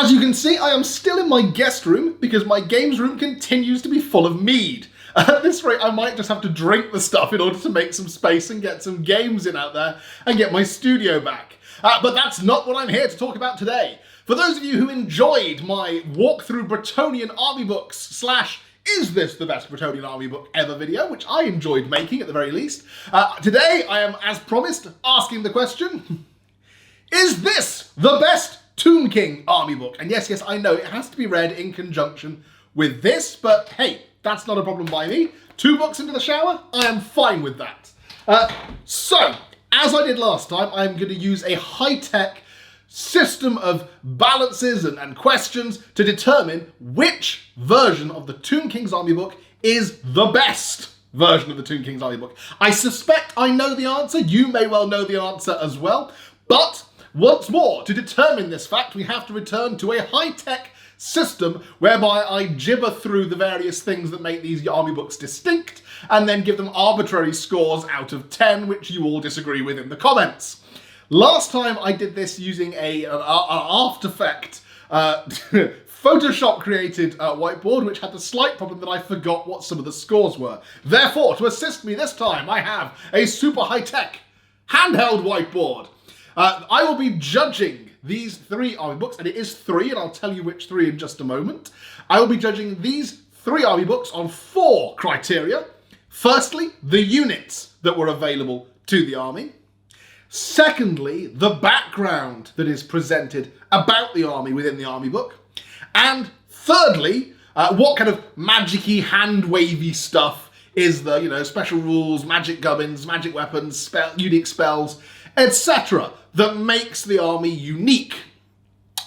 As you can see, I am still in my guest room because my games room continues to be full of mead. At this rate, I might just have to drink the stuff in order to make some space and get some games in out there and get my studio back. But that's not what I'm here to talk about today. For those of you who enjoyed my walkthrough Bretonnian army books / is this the best Bretonnian army book ever video, which I enjoyed making at the very least, today I am, as promised, asking the question, is this the best Tomb King army book? And yes, I know it has to be read in conjunction with this, but hey, that's not a problem by me. 2 books into the shower, I am fine with that. So, as I did last time, I'm going to use a high-tech system of balances and questions to determine which version of the Tomb King's army book is the best version of the Tomb King's army book. I suspect I know the answer, you may well know the answer as well, but once more, to determine this fact, we have to return to a high-tech system whereby I gibber through the various things that make these army books distinct and then give them arbitrary scores out of 10, which you all disagree with in the comments. Last time I did this using an After Effects Photoshop created whiteboard, which had the slight problem that I forgot what some of the scores were. Therefore, to assist me this time, I have a super high-tech handheld whiteboard. I will be judging these 3 army books, and it is 3, and I'll tell you which 3 in just a moment. I will be judging these 3 army books on 4 criteria. Firstly, the units that were available to the army. Secondly, the background that is presented about the army within the army book. And thirdly, what kind of magic-y, hand-wavy stuff is the, special rules, magic gubbins, magic weapons, unique spells, etc. that makes the army unique.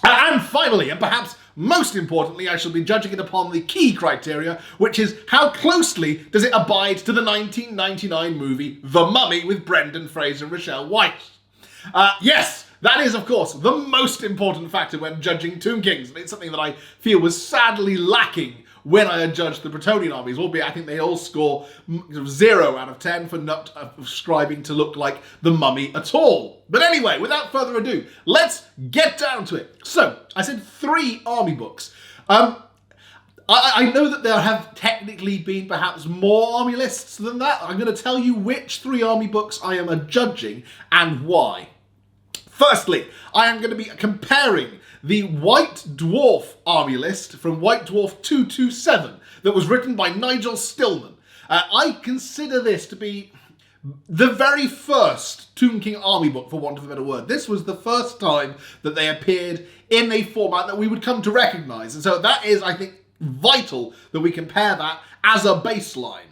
And finally, and perhaps most importantly, I shall be judging it upon the key criteria, which is how closely does it abide to the 1999 movie The Mummy with Brendan Fraser and Rochelle White. Yes, that is, of course, the most important factor when judging Tomb Kings, and it's something that I feel was sadly lacking when I had judged the Bretonnian armies, albeit I think they all score 0 out of 10 for not ascribing to look like the Mummy at all. But anyway, without further ado, let's get down to it. So, I said 3 army books. I know that there have technically been perhaps more army lists than that. I'm going to tell you which 3 army books I am judging and why. Firstly, I am going to be comparing the White Dwarf army list from White Dwarf 227 that was written by Nigel Stillman. I consider this to be the very first Tomb King army book, for want of a better word. This was the first time that they appeared in a format that we would come to recognise. And so that is, I think, vital that we compare that as a baseline.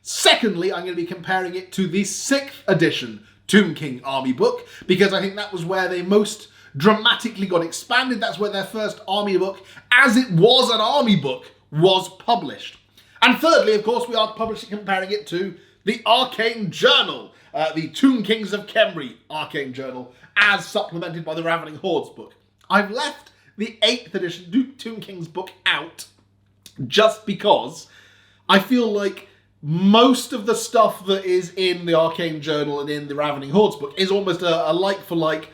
Secondly, I'm going to be comparing it to the 6th edition Tomb King army book, because I think that was where they most dramatically got expanded. That's where their first army book, as it was an army book, was published. And thirdly, of course, we are comparing it to the Arcane Journal, the Tomb Kings of Khemri Arcane Journal, as supplemented by the Ravening Hordes book. I've left the 8th edition Tomb Kings book out just because I feel like most of the stuff that is in the Arcane Journal and in the Ravening Hordes book is almost a like-for-like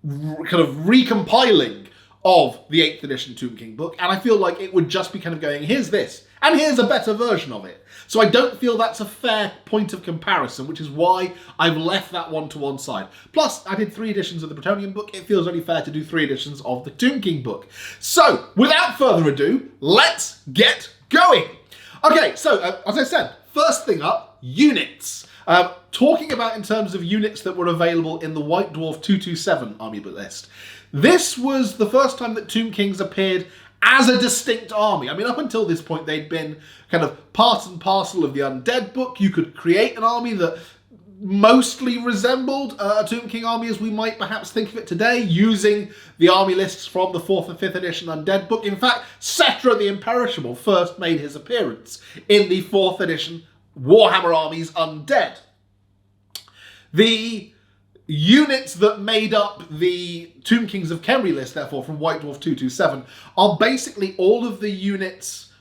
kind of recompiling of the 8th edition Tomb King book, and I feel like it would just be kind of going, here's this, and here's a better version of it. So I don't feel that's a fair point of comparison, which is why I've left that one to one side. Plus, I did 3 editions of the Bretonnian book. It feels only fair to do 3 editions of the Tomb King book. So, without further ado, let's get going. Okay, so, as I said, first thing up, units. Talking about in terms of units that were available in the White Dwarf 227 army book list. This was the first time that Tomb Kings appeared as a distinct army. I mean, up until this point, they'd been kind of part and parcel of the Undead book. You could create an army that mostly resembled a Tomb King army as we might perhaps think of it today, using the army lists from the 4th and 5th edition Undead book. In fact, Cetra the Imperishable first made his appearance in the 4th edition Warhammer Armies Undead. The units that made up the Tomb Kings of Khemri list, therefore, from White Dwarf 227, are basically all of the units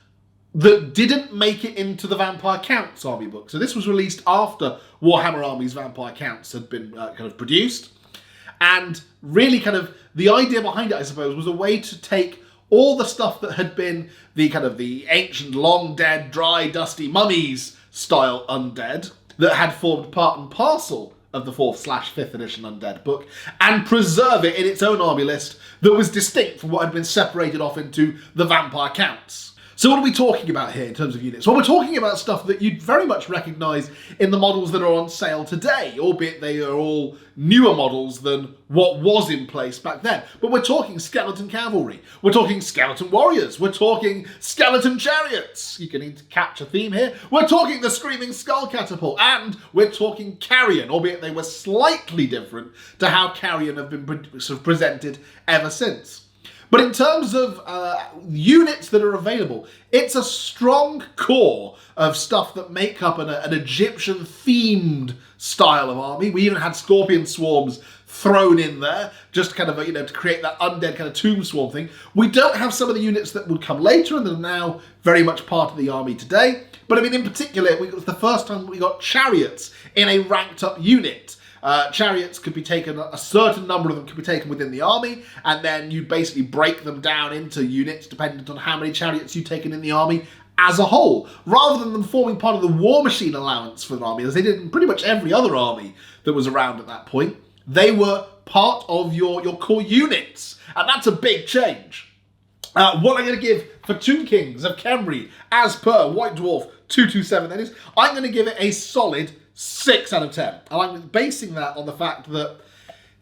that didn't make it into the Vampire Counts army book. So this was released after Warhammer Armies Vampire Counts had been kind of produced. And really kind of the idea behind it, I suppose, was a way to take all the stuff that had been the kind of the ancient, long dead, dry, dusty mummies style undead that had formed part and parcel of the 4th/5th edition Undead book, and preserve it in its own army list that was distinct from what had been separated off into the vampire counts. So what are we talking about here in terms of units? Well, we're talking about stuff that you'd very much recognise in the models that are on sale today, albeit they are all newer models than what was in place back then. But we're talking skeleton cavalry, we're talking skeleton warriors, we're talking skeleton chariots. You're going to catch a theme here. We're talking the Screaming Skull Catapult, and we're talking Carrion, albeit they were slightly different to how Carrion have been sort of presented ever since. But in terms of units that are available, it's a strong core of stuff that make up an Egyptian-themed style of army. We even had scorpion swarms thrown in there, just kind of, to create that undead kind of tomb swarm thing. We don't have some of the units that would come later and that are now very much part of the army today. But I mean, in particular, it was the first time we got chariots in a ranked-up unit. Chariots could be taken, a certain number of them could be taken within the army, and then you basically break them down into units dependent on how many chariots you've taken in the army as a whole, rather than them forming part of the war machine allowance for an army, as they did in pretty much every other army that was around at that point. They were part of your core units, and that's a big change. What I'm going to give for Tomb Kings of Khemri, as per White Dwarf 227, that is, I'm going to give it a solid 6 out of 10. And I'm basing that on the fact that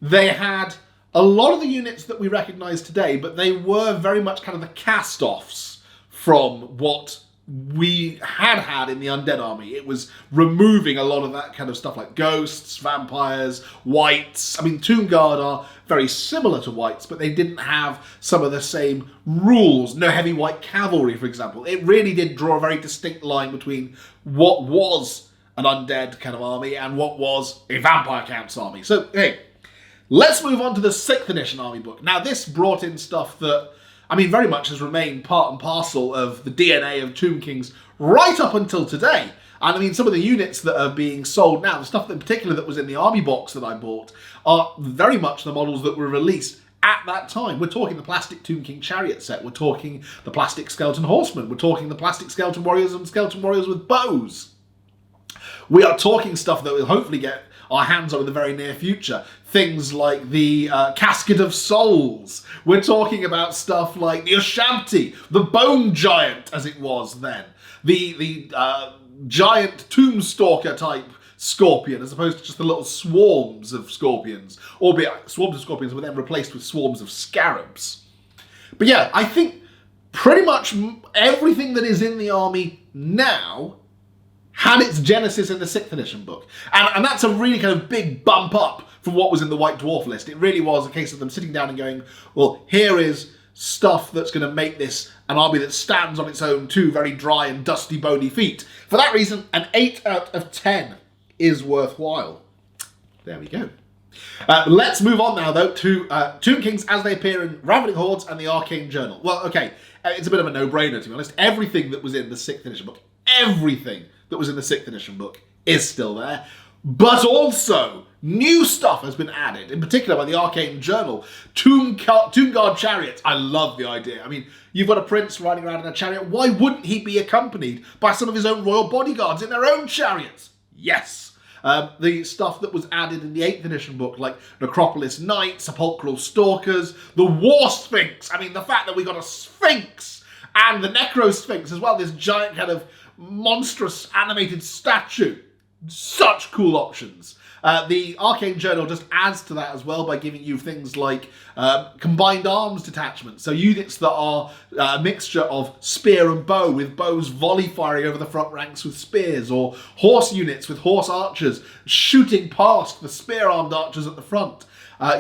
they had a lot of the units that we recognise today, but they were very much kind of the cast-offs from what we had in the Undead Army. It was removing a lot of that kind of stuff like ghosts, vampires, wights. I mean, Tomb Guard are very similar to wights, but they didn't have some of the same rules. No heavy white cavalry, for example. It really did draw a very distinct line between what was an undead kind of army and what was a vampire counts army. So, hey, let's move on to the 6th edition army book. Now, this brought in stuff that, I mean, very much has remained part and parcel of the DNA of Tomb Kings right up until today. And I mean, some of the units that are being sold now, the stuff in particular that was in the army box that I bought, are very much the models that were released at that time. We're talking the plastic Tomb King chariot set, we're talking the plastic skeleton horsemen, we're talking the plastic skeleton warriors and skeleton warriors with bows. We are talking stuff that we'll hopefully get our hands on in the very near future. Things like the Casket of Souls. We're talking about stuff like the Ushabti, the Bone Giant, as it was then. The giant Tombstalker type scorpion, as opposed to just the little swarms of scorpions. Albeit swarms of scorpions were then replaced with swarms of scarabs. But yeah, I think pretty much everything that is in the army now had its genesis in the 6th edition book. And that's a really kind of big bump up from what was in the White Dwarf list. It really was a case of them sitting down and going, well, here is stuff that's going to make this an army that stands on its own two very dry and dusty bony feet. For that reason, an 8 out of 10 is worthwhile. There we go. Let's move on now, though, to Tomb Kings as they appear in Ravening Hordes and the Arcane Journal. Well, okay, it's a bit of a no-brainer, to be honest. Everything that was in the 6th edition book, everything that was in the 6th edition book is still there. But also, new stuff has been added, in particular by the Arcane Journal. Tomb Guard chariots. I love the idea. I mean, you've got a prince riding around in a chariot. Why wouldn't he be accompanied by some of his own royal bodyguards in their own chariots? Yes. The stuff that was added in the 8th edition book, like Necropolis Knights, Sepulchral Stalkers, the War Sphinx. I mean, the fact that we got a Sphinx and the Necro Sphinx as well, this giant kind of monstrous animated statue. Such cool options. The Arcane Journal just adds to that as well by giving you things like combined arms detachments. So units that are a mixture of spear and bow, with bows volley firing over the front ranks with spears, or horse units with horse archers shooting past the spear-armed archers at the front.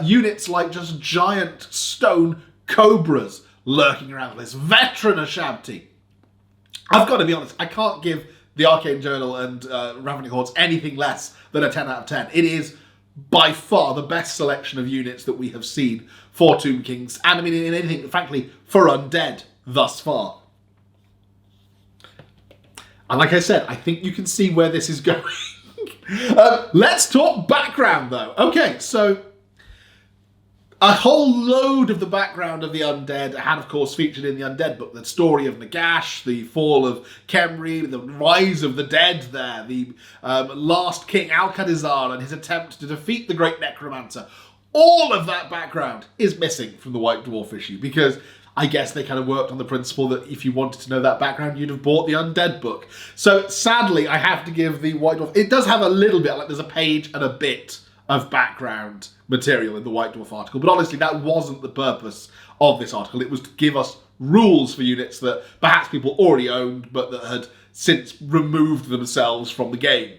Units like just giant stone cobras lurking around. This veteran Ushabti. I've got to be honest, I can't give the Arcane Journal and Ravening Hordes anything less than a 10 out of 10. It is by far the best selection of units that we have seen for Tomb Kings, and I mean in anything, frankly, for Undead thus far. And like I said, I think you can see where this is going. Let's talk background though. Okay, so A whole load of the background of the undead had, of course, featured in the Undead book. The story of Nagash, the fall of Khemri, the rise of the dead there, the last king Alcadizar and his attempt to defeat the great necromancer. All of that background is missing from the White Dwarf issue, because I guess they kind of worked on the principle that if you wanted to know that background, you'd have bought the Undead book. So sadly, I have to give the White Dwarf... It does have a little bit, like there's a page and a bit of background material in the White Dwarf article, but honestly, that wasn't the purpose of this article. It was to give us rules for units that perhaps people already owned, but that had since removed themselves from the game.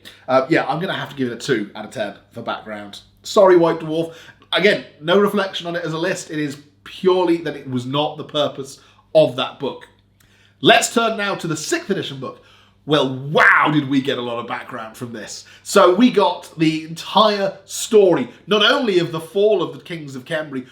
Yeah, I'm going to have to give it a 2 out of 10 for background. Sorry, White Dwarf. Again, no reflection on it as a list. It is purely that it was not the purpose of that book. Let's turn now to the 6th edition book. Well, wow, did we get a lot of background from this. So we got the entire story, not only of the fall of the kings of Khemri,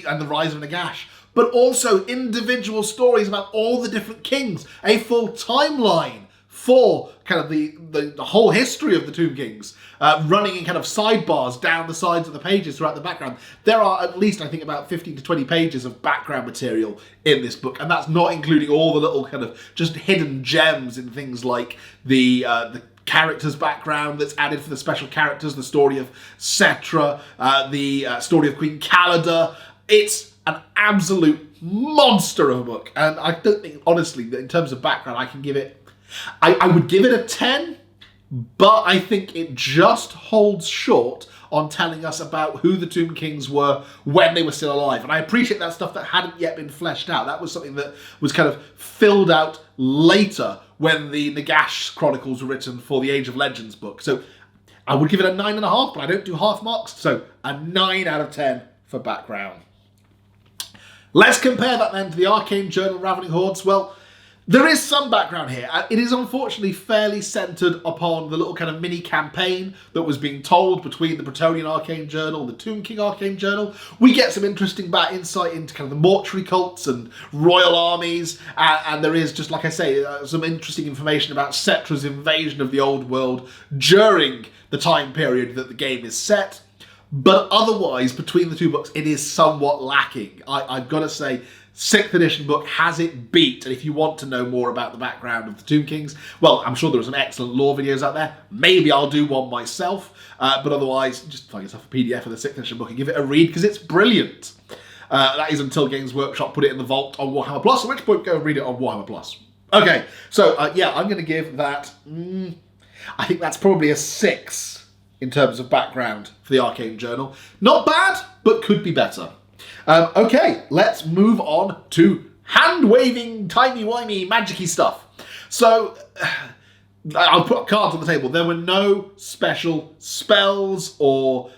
and the rise of Nagash, but also individual stories about all the different kings, a full timeline for kind of the whole history of the Tomb Kings, running in kind of sidebars down the sides of the pages throughout the background. There are at least, I think, about 15 to 20 pages of background material in this book, and that's not including all the little kind of just hidden gems in things like the characters' background that's added for the special characters, the story of Cetra, the story of Queen Calida. It's an absolute monster of a book, and I don't think, honestly, that in terms of background, I can give it... I would give it a 10, but I think it just holds short on telling us about who the Tomb Kings were when they were still alive. And I appreciate that stuff that hadn't yet been fleshed out. That was something that was kind of filled out later when the Nagash Chronicles were written for the Age of Legends book. So I would give it a 9.5, but I don't do half marks. So a 9 out of 10 for background. Let's compare that then to the Arcane Journal Ravening Hordes. Well, there is some background here. It is unfortunately fairly centred upon the little kind of mini campaign that was being told between the Bretonnia Arcane Journal and the Tomb King Arcane Journal. We get some interesting insight into kind of the mortuary cults and royal armies, and there is, just like I say, some interesting information about Cetra's invasion of the old world during the time period that the game is set. But otherwise, between the two books, it is somewhat lacking. I've got to say, 6th edition book has it beat, and if you want to know more about the background of the Tomb Kings, well, I'm sure there are some excellent lore videos out there. Maybe I'll do one myself, but otherwise, just find yourself a PDF of the 6th edition book and give it a read, because it's brilliant. That is until Games Workshop put it in the vault on Warhammer Plus, at which point go and read it on Warhammer Plus. Okay, so yeah, I'm going to give that, I think that's probably a 6 in terms of background for the Arcane Journal. Not bad, but could be better. Okay, let's move on to hand-waving, timey-wimey, magic-y stuff. So, I'll put cards on the table. There were no special spells or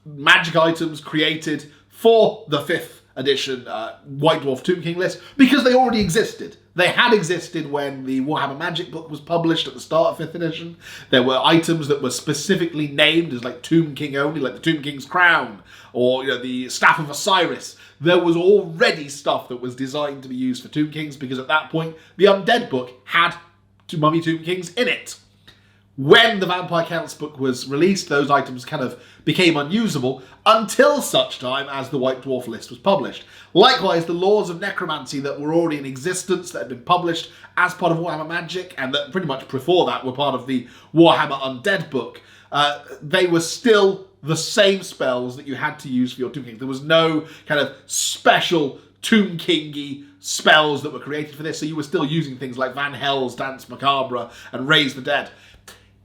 magic items created for the 5th edition White Dwarf Tomb King list, because they already existed. They had existed when the Warhammer Magic book was published at the start of 5th edition. There were items that were specifically named as like Tomb King only, like the Tomb King's Crown, or the Staff of Osiris. There was already stuff that was designed to be used for Tomb Kings, because at that point, the Undead book had Mummy Tomb Kings in it. When the Vampire Counts book was released, those items kind of became unusable until such time as the White Dwarf list was published. Likewise, the laws of necromancy that were already in existence, that had been published as part of Warhammer Magic, and that pretty much before that were part of the Warhammer Undead book, they were still the same spells that you had to use for your Tomb King. There was no kind of special Tomb King-y spells that were created for this, so you were still using things like Van Hell's Dance Macabre and Raise the Dead.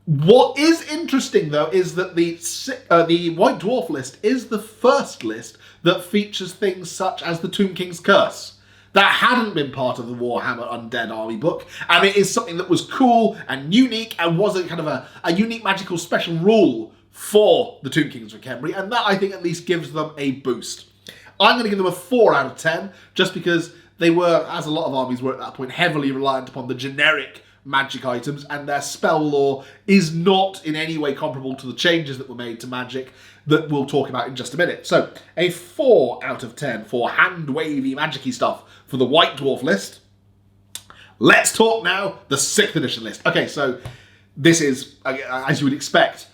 What is interesting, though, is that the White Dwarf list is the first list that features things such as the Tomb King's Curse. That hadn't been part of the Warhammer Undead Army book, and it is something that was cool and unique and was a kind of a unique magical special rule for the Tomb Kings of Khemri, and that, I think, at least gives them a boost. I'm going to give them a 4 out of 10, just because they were, as a lot of armies were at that point, heavily reliant upon the generic magic items, and their spell lore is not in any way comparable to the changes that were made to magic that we'll talk about in just a minute. So, a 4 out of 10 for hand-wavy, magic-y stuff for the White Dwarf list. Let's talk now the 6th edition list. Okay, so this is, as you would expect,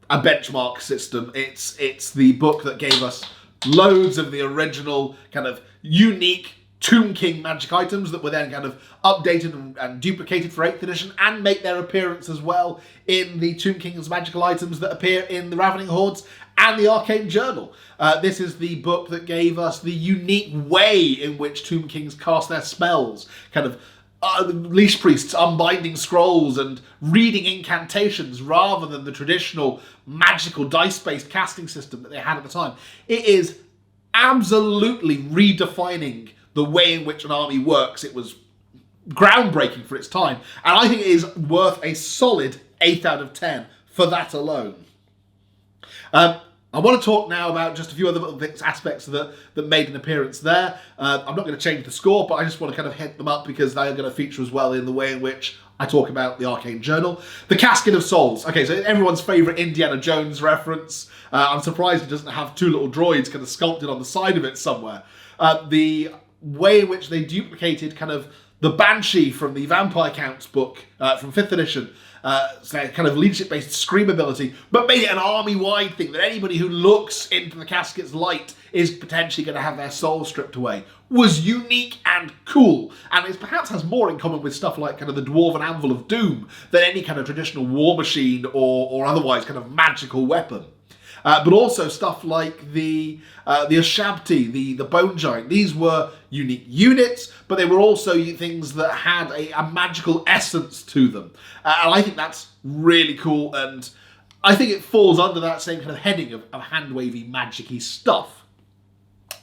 a benchmark system. It's the book that gave us loads of the original kind of unique Tomb King magic items that were then kind of updated and duplicated for 8th edition and make their appearance as well in the Tomb King's magical items that appear in the Ravening Hordes and the Arcane Journal. This is the book that gave us the unique way in which Tomb Kings cast their spells, kind of leash priests unbinding scrolls and reading incantations rather than the traditional magical dice-based casting system that they had at the time. It is absolutely redefining the way in which an army works. It was groundbreaking for its time, and I think it is worth a solid 8 out of 10 for that alone. I want to talk now about just a few other little aspects that made an appearance there. I'm not going to change the score, but I just want to kind of hit them up because they are going to feature as well in the way in which I talk about the Arcane Journal. The Casket of Souls. Okay, so everyone's favourite Indiana Jones reference. I'm surprised it doesn't have 2 little droids kind of sculpted on the side of it somewhere. The way in which they duplicated kind of the Banshee from the Vampire Counts book from 5th edition, so kind of leadership-based scream ability, but made it an army-wide thing that anybody who looks into the Casket's light is potentially going to have their soul stripped away, was unique and cool, and it perhaps has more in common with stuff like kind of the Dwarven Anvil of Doom than any kind of traditional war machine or otherwise kind of magical weapon. But also stuff like the Ashabti, the Bone Giant. These were unique units, but they were also things that had a magical essence to them. And I think that's really cool, and I think it falls under that same kind of heading of hand-wavy, magic-y stuff.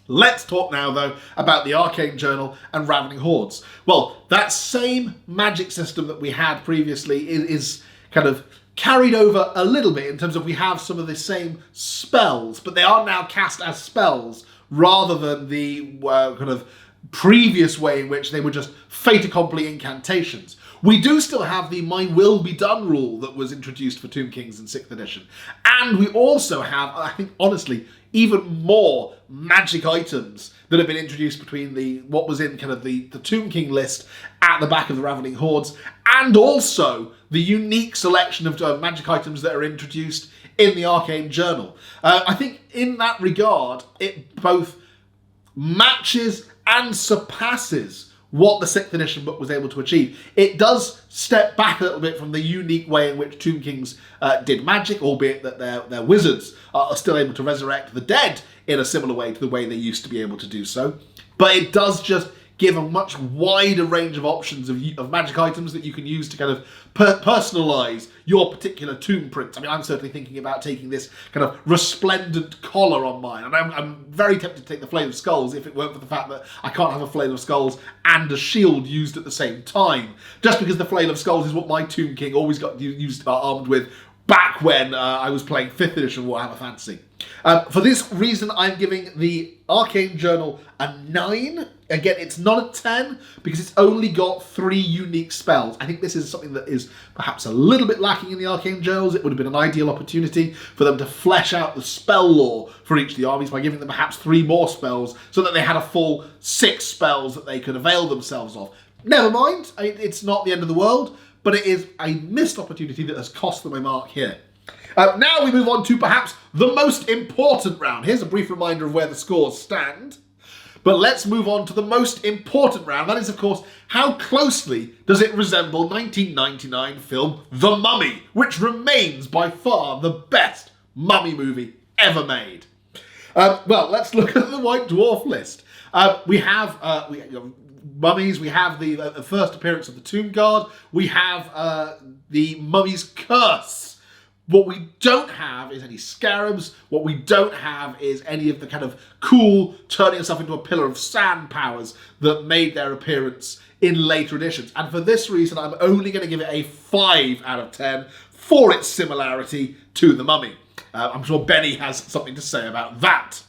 Let's talk now, though, about the Arcane Journal and Ravening Hordes. Well, that same magic system that we had previously is kind of carried over a little bit in terms of we have some of the same spells, but they are now cast as spells rather than the kind of previous way in which they were just fait accompli incantations. We do still have the My Will Be Done rule that was introduced for Tomb Kings in 6th edition. And we also have, I think, honestly, even more magic items that have been introduced between what was in kind of the Tomb King list at the back of the Ravening Hordes, and also the unique selection of magic items that are introduced in the Arcane Journal. I think in that regard, it both matches and surpasses what the 6th edition book was able to achieve. It does step back a little bit from the unique way in which Tomb Kings did magic, albeit that their wizards are still able to resurrect the dead in a similar way to the way they used to be able to do so. But it does just give a much wider range of options of magic items that you can use to kind of personalise your particular tomb print. I mean, I'm certainly thinking about taking this kind of resplendent collar on mine, and I'm very tempted to take the Flail of Skulls if it weren't for the fact that I can't have a Flail of Skulls and a shield used at the same time, just because the Flail of Skulls is what my Tomb King always got used armed with back when I was playing 5th edition Warhammer Fantasy. For this reason, I'm giving the Arcane Journal a 9. Again, it's not a 10 because it's only got 3 unique spells. I think this is something that is perhaps a little bit lacking in the Arcane Journals. It would have been an ideal opportunity for them to flesh out the spell lore for each of the armies by giving them perhaps 3 more spells so that they had a full 6 spells that they could avail themselves of. Never mind, it's not the end of the world, but it is a missed opportunity that has cost them a mark here. Now we move on to perhaps the most important round. Here's a brief reminder of where the scores stand. But let's move on to the most important round. That is, of course, how closely does it resemble 1999 film The Mummy, which remains by far the best mummy movie ever made. Well, let's look at the White Dwarf list. We have mummies, we have the first appearance of the Tomb Guard, we have the Mummy's Curse. What we don't have is any scarabs. What we don't have is any of the kind of cool turning yourself into a pillar of sand powers that made their appearance in later editions. And for this reason, I'm only going to give it a 5 out of 10 for its similarity to the Mummy. I'm sure Benny has something to say about that.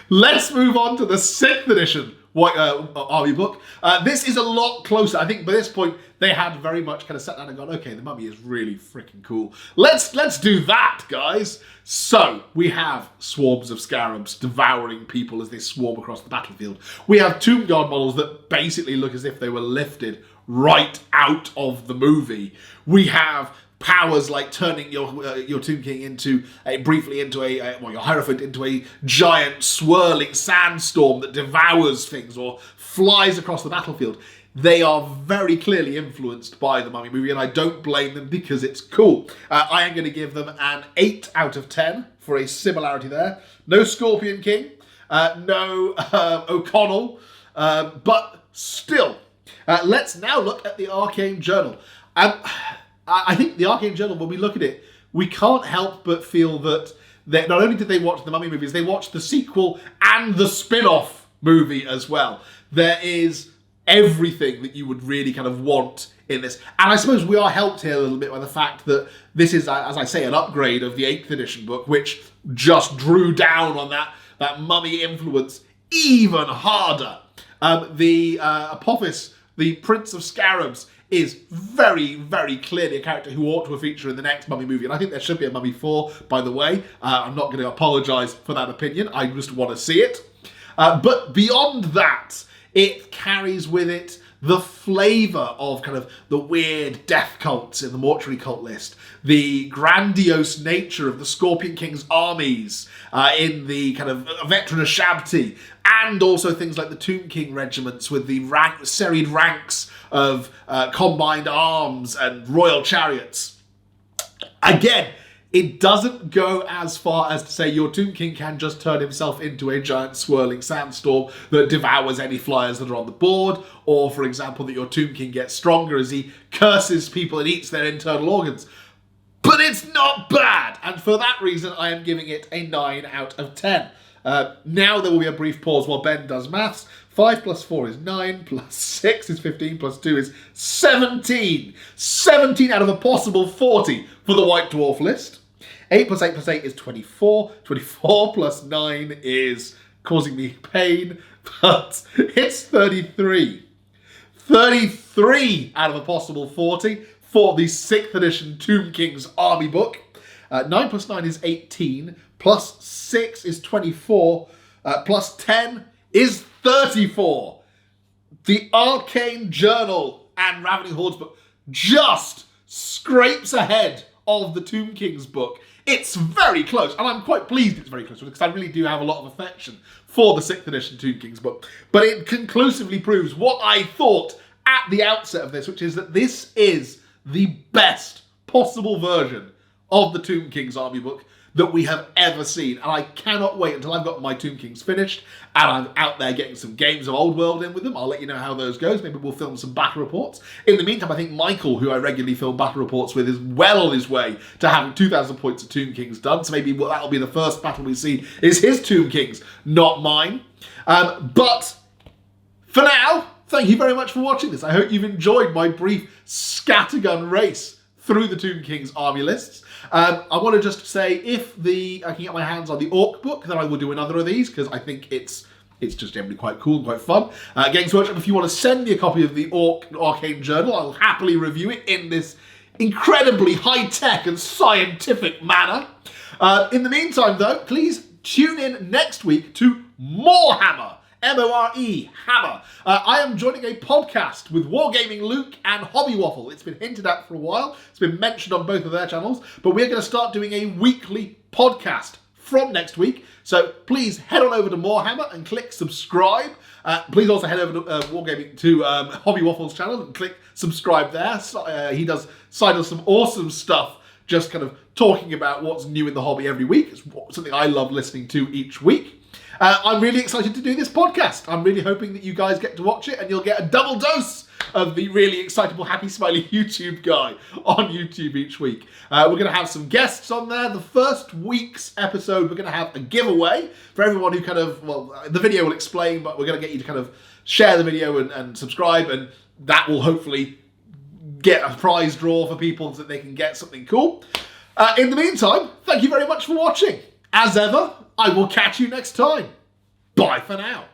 Let's move on to the 6th edition White Army book. This is a lot closer. I think by this point they had very much kind of sat down and gone, okay, the Mummy is really freaking cool. Let's do that, guys. So we have swarms of scarabs devouring people as they swarm across the battlefield. We have Tomb Guard models that basically look as if they were lifted right out of the movie. We have powers like turning your Tomb King into your Hierophant into a giant swirling sandstorm that devours things or flies across the battlefield. They are very clearly influenced by the Mummy movie, and I don't blame them because it's cool. I am going to give them an 8 out of 10 for a similarity there. No Scorpion King, no O'Connell, but still. Let's now look at the Arcane Journal. I think the Arcane Journal, when we look at it, we can't help but feel that not only did they watch the Mummy movies, they watched the sequel and the spin-off movie as well. There is everything that you would really kind of want in this. And I suppose we are helped here a little bit by the fact that this is, as I say, an upgrade of the 8th edition book, which just drew down on that Mummy influence even harder. The Apophis, the Prince of Scarabs, is very, very clearly a character who ought to feature in the next Mummy movie. And I think there should be a Mummy 4, by the way. I'm not going to apologise for that opinion. I just want to see it. But beyond that, it carries with it the flavour of kind of the weird death cults in the mortuary cult list, the grandiose nature of the Scorpion King's armies in the kind of veteran Ashabti, and also things like the Tomb King regiments with the serried ranks of combined arms and royal chariots. Again, it doesn't go as far as to say your Tomb King can just turn himself into a giant swirling sandstorm that devours any flyers that are on the board, or, for example, that your Tomb King gets stronger as he curses people and eats their internal organs. But it's not bad, and for that reason, I am giving it a 9 out of 10. Now there will be a brief pause while Ben does maths. 5 plus 4 is 9, plus 6 is 15, plus 2 is 17. 17 out of a possible 40 for the White Dwarf list. 8 plus 8 plus 8 is 24. 24 plus 9 is causing me pain, but it's 33. 33 out of a possible 40 for the 6th edition Tomb King's Army book. 9 plus 9 is 18, plus 6 is 24, plus 10 is 34. The Arcane Journal and Ravening Horde's book just scrapes ahead of the Tomb King's book. It's very close, and I'm quite pleased it's very close because I really do have a lot of affection for the 6th edition Tomb King's book. But it conclusively proves what I thought at the outset of this, which is that this is the best possible version of the Tomb King's Army book that we have ever seen. And I cannot wait until I've got my Tomb Kings finished and I'm out there getting some games of Old World in with them. I'll let you know how those goes. Maybe we'll film some battle reports. In the meantime, I think Michael, who I regularly film battle reports with, is well on his way to having 2,000 points of Tomb Kings done. So maybe that'll be the first battle we see is his Tomb Kings, not mine. But for now, thank you very much for watching this. I hope you've enjoyed my brief scattergun race through the Tomb King's army lists. I want to just say, if I can get my hands on the Orc book, then I will do another of these, because I think it's just generally quite cool and quite fun. Games Workshop, if you want to send me a copy of the Arcane Journal, I'll happily review it in this incredibly high-tech and scientific manner. In the meantime, though, please tune in next week to Morehammer. M-O-R-E, Hammer. I am joining a podcast with Wargaming Luke and Hobby Waffle. It's been hinted at for a while. It's been mentioned on both of their channels. But we're going to start doing a weekly podcast from next week. So please head on over to Morehammer and click subscribe. Please also head over to Wargaming to Hobby Waffle's channel and click subscribe there. He does some awesome stuff, just kind of talking about what's new in the hobby every week. It's something I love listening to each week. I'm really excited to do this podcast. I'm really hoping that you guys get to watch it and you'll get a double dose of the really excitable, happy, smiley YouTube guy on YouTube each week. We're going to have some guests on there. The first week's episode, we're going to have a giveaway for everyone who kind of, the video will explain, but we're going to get you to kind of share the video and subscribe, and that will hopefully get a prize draw for people so that they can get something cool. In the meantime, thank you very much for watching. As ever, I will catch you next time. Bye for now.